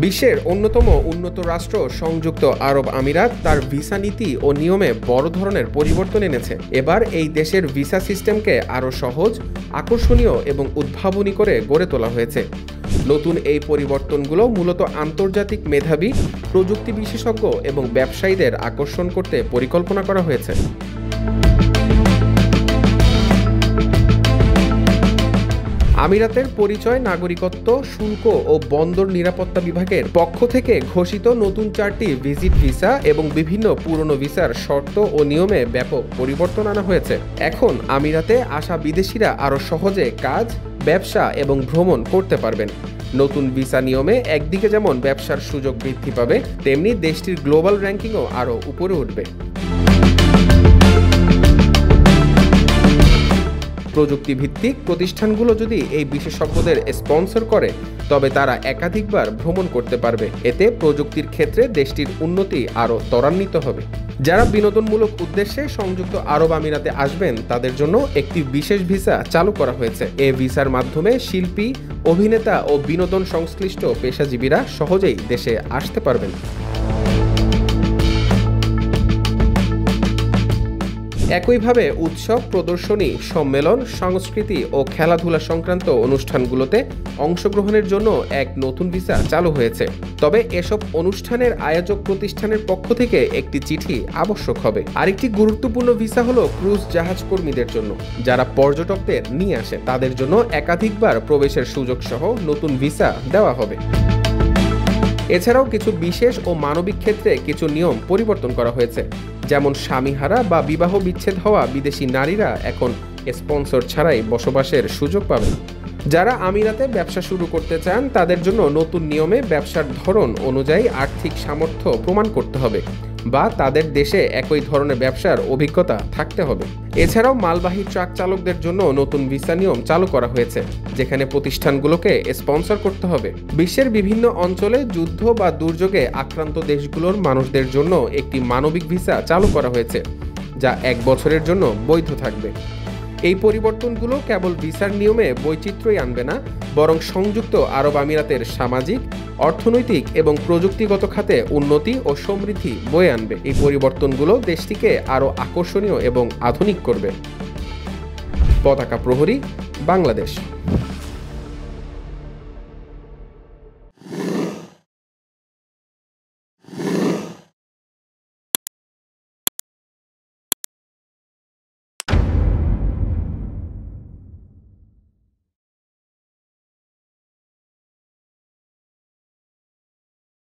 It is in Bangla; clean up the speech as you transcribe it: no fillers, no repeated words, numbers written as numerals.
বিশ্বের অন্যতম উন্নত রাষ্ট্র সংযুক্ত আরব আমিরাত তার ভিসা নীতি ও নিয়মে বড় ধরনের পরিবর্তন এনেছে। এবার এই দেশের ভিসা সিস্টেমকে আরও সহজ, আকর্ষণীয় এবং উদ্ভাবনী করে গড়ে তোলা হয়েছে। নতুন এই পরিবর্তনগুলো মূলত আন্তর্জাতিক মেধাবী, প্রযুক্তি বিশেষজ্ঞ এবং ব্যবসায়ীদের আকর্ষণ করতে পরিকল্পনা করা হয়েছে। আমিরাতের পরিচয়, নাগরিকত্ব, শুল্ক ও বন্দর নিরাপত্তা বিভাগের পক্ষ থেকে ঘোষিত নতুন 4টি ভিজিট ভিসা এবং বিভিন্ন পুরনো ভিসার শর্ত ও নিয়মে ব্যাপক পরিবর্তন আনা হয়েছে। এখন আমিরাতে আসা বিদেশিরা আরও সহজে কাজ, ব্যবসা এবং ভ্রমণ করতে পারবেন। নতুন ভিসা নিয়মে একদিকে যেমন ব্যবসার সুযোগ বৃদ্ধি পাবে, তেমনি দেশটির গ্লোবাল র্যাঙ্কিংও আরও উপরে উঠবে। প্রযুক্তিভিত্তিক প্রতিষ্ঠানগুলো যদি এই বিশেষজ্ঞদের স্পন্সর করে, তবে তারা একাধিকবার ভ্রমণ করতে পারবে। এতে প্রযুক্তির ক্ষেত্রে দেশটির উন্নতি আরও ত্বরান্বিত হবে। যারা বিনোদনমূলক উদ্দেশ্যে সংযুক্ত আরব আমিরাতে আসবেন, তাদের জন্য একটি বিশেষ ভিসা চালু করা হয়েছে। এই ভিসার মাধ্যমে শিল্পী, অভিনেতা ও বিনোদন সংশ্লিষ্ট পেশাজীবীরা সহজেই দেশে আসতে পারবেন। একইভাবে উৎসব, প্রদর্শনী, সম্মেলন, সংস্কৃতি ও খেলাধুলা সংক্রান্ত অনুষ্ঠানগুলোতে অংশগ্রহণের জন্য এক নতুন ভিসা চালু হয়েছে। তবে এসব অনুষ্ঠানের আয়োজক প্রতিষ্ঠানের পক্ষ থেকে একটি চিঠি আবশ্যক হবে। আরেকটি গুরুত্বপূর্ণ ভিসা হলো ক্রুজ জাহাজ কর্মীদের জন্য, যারা পর্যটকদের নিয়ে আসে। তাদের জন্য একাধিকবার প্রবেশের সুযোগ সহ নতুন ভিসা দেওয়া হবে। এছাড়াও কিছু বিশেষ ও মানবিক ক্ষেত্রে কিছু নিয়ম পরিবর্তন করা হয়েছে। যেমন স্বামীহারা বা বিবাহ বিচ্ছেদ হওয়া বিদেশি নারীরা এখন স্পন্সর ছাড়াই বসবাসের সুযোগ পাবেন। যারা আমিরাতে ব্যবসা শুরু করতে চান, তাদের জন্য নতুন নিয়মে ব্যবসার ধরন অনুযায়ী আর্থিক সামর্থ্য প্রমাণ করতে হবে বা তাদের দেশে একই ধরনের ব্যবসার অভিজ্ঞতা থাকতে হবে। এছাড়াও মালবাহী ট্রাক চালকদের জন্য নতুন ভিসা নিয়ম চালু করা হয়েছে, যেখানে প্রতিষ্ঠানগুলোকে স্পন্সর করতে হবে। বিশ্বের বিভিন্ন অঞ্চলে যুদ্ধ বা দুর্যোগে আক্রান্ত দেশগুলোর মানুষদের জন্য একটি মানবিক ভিসা চালু করা হয়েছে, যা 1 বছরের জন্য বৈধ থাকবে। এই পরিবর্তনগুলো কেবল ভিসার নিয়মে বৈচিত্র্যই আনবে না, বরং সংযুক্ত আরব আমিরাতের সামাজিক, অর্থনৈতিক এবং প্রযুক্তিগত খাতে উন্নতি ও সমৃদ্ধি বয়ে আনবে। এই পরিবর্তনগুলো দেশটিকে আরও আকর্ষণীয় এবং আধুনিক করবে। পতাকা প্রহরী, বাংলাদেশ।